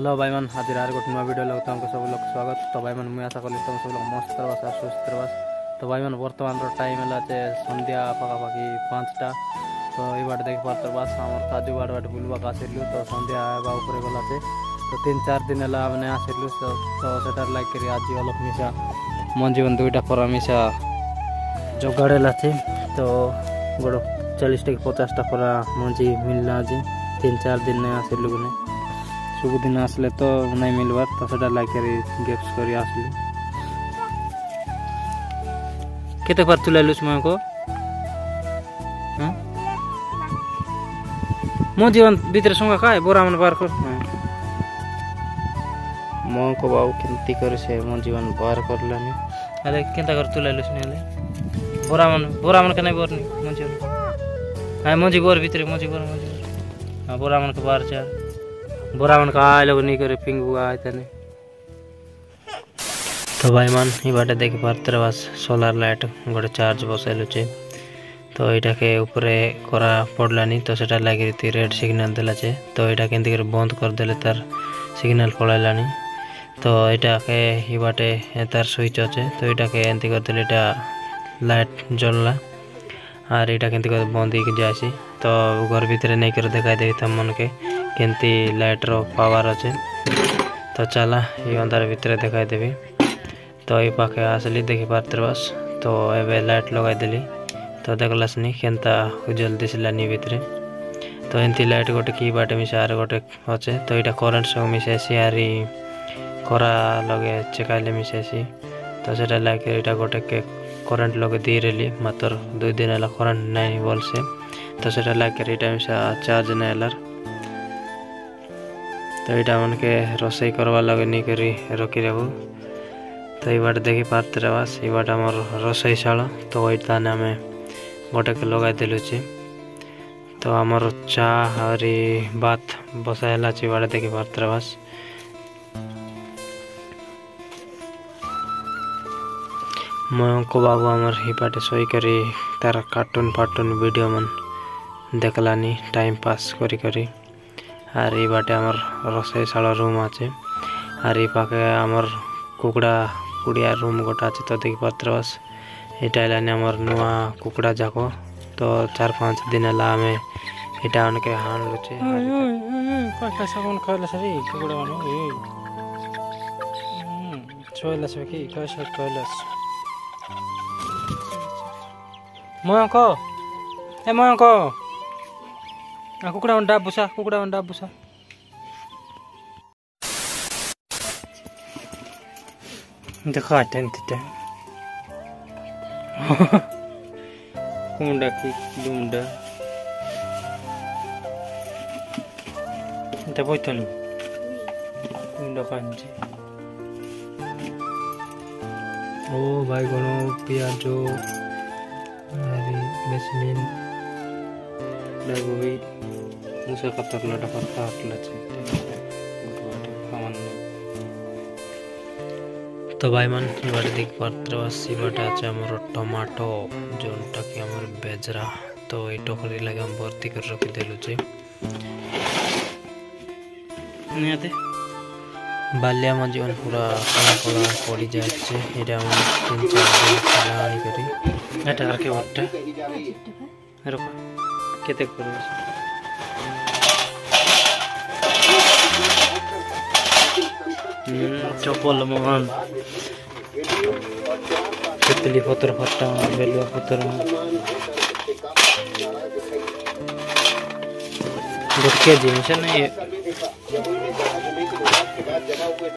Hello भाई मन हाजिर आर गोटे नुआ वीडियो लगता हमको सब लोग स्वागत। तो भाई मन मुझे आशा करी तुम सब लोग मस्त रह सुस्थ रह। तो भाई मन बर्तमान टाइम है सन्ध्या पखापाखि 5टा। तो ये बाटे देख पार बास आम काजू बाड़ बाटे बुलवाक आसलु। तो सन्ध्या ऊपर गला तो 3-4 दिन है मैंने आसलु। तो सेटार लाइक करी आज अलग मिसा मंजी बन 2टा पर मिसा जोगाड़ेला थे। तो गोड़ 40 टा 50टा पर मंजी मिलना आज 3-4 दिन नहीं आसलु ने सब दिन आसले तो नहीं मिलवार। तो सेटा लाइक करी गेप्स करी आसलु। केते पार तुलालुस मैं को मो जीवन भीतर संगा का बोरा मन पार कर मो को बाबू केंती कर से मो जीवन पार करलानी। अरे केंता कर तुलालुस ने ले बोरा मन के नहीं बोरनी मो जीवन हाय मो जी बोर भीतर मो जी बोर हां बोरा मन के बाहर जा बोरा मन का आय लोग नहीं करे पिंगू आय तने। तो भाई मान ये बाटे देखि पारतर बस सोलार लाइट गोटे चार्ज बसैलु छे। तो एटा के ऊपर करा पड़लानी। तो सेटा लागि रेड सिग्नल देला छे। तो एटा केंती कर बंद कर देले तार सिग्नल पळालानी। तो एटा के ये बाटे तार स्विच আছে। तो एटा के एंती कर देले एटा लाइट जलला और एटा केंती कर बंद हो जासी। तो घर भीतर नहीं कर दिखाई देवी तम मन के केंती लाइट रो पावर अच्छे। तो चला ये अंधार भीतर दिखाई देवी। तो ये पाखे आसली देखी पारतर बस। तो एबे लाइट लगाई देली। तो देखलास नहीं केंता उजल दिसलानी भीतर। तो एंती लाइट गोटे की बाटे मिसा आर गोटे अच्छे। तो यहाँ करेन्ट सब मिसासी आरी करा लगे चेकाइले मिसासी। तो सेटा लाइक यहाँ गोटे के करेन्ट लगे दी रही मात्र 2 दिन है करेन्ट नहीं बोल से। तो सेटा लाइक यहाँ मिसा चार्ज नहीं लार। तो यहाँ मन के रोसई करवा लगे नहीं करी रखी रहू। तो ये बाट देखी पारते बस ये बाट आम रोसई शाला। तो वही ताने आम गोटे के लगे देलु। तो आमर चा और बात बसाला बाट देखी पारते बस। मो बाबू आमर ही बाटे सोई करी तार कार्टून फाटून वीडियो मन देखलानी टाइम पास करी करी। और ये बाटे आमर रोसई शाला रूम आछे। और ये पाखे आमर कुकड़ा कुड़िया रूम गोटा अच्छे। तो देखी पात्र बस यहाँ लानी आमर नुआ कुकड़ा जाको। तो 4-5 दिन है आम यहाँ उनके हाण लुचे मयंक ए मयंक कुकड़ा डाब बुसा कुकड़ा डाब बुसा देखा टेंट कुंडा की डुंडा এটা বইতালু কুंडा कांजी ओ बाइगण पियाज बेसमिन लगोई मुसा कतरला पत्ता हटला तो भाई मन ये बाटे देख पात्र बस ये बाटे आज आमर टमाटो जोनटा कि आमर बेजरा। तो ये टोकरी लगे हम भर्ती कर रखी देलु छे। नियाते बाल्या में जीवन पूरा कला कला पड़ी जाए छे। एटा हम 3-4 दिन चलानी करी एटा आके बट्टा रुक केते करू चपल मान तितली पत्र फट्टा बेलुआ पत्र गुटके जिनिस नहीं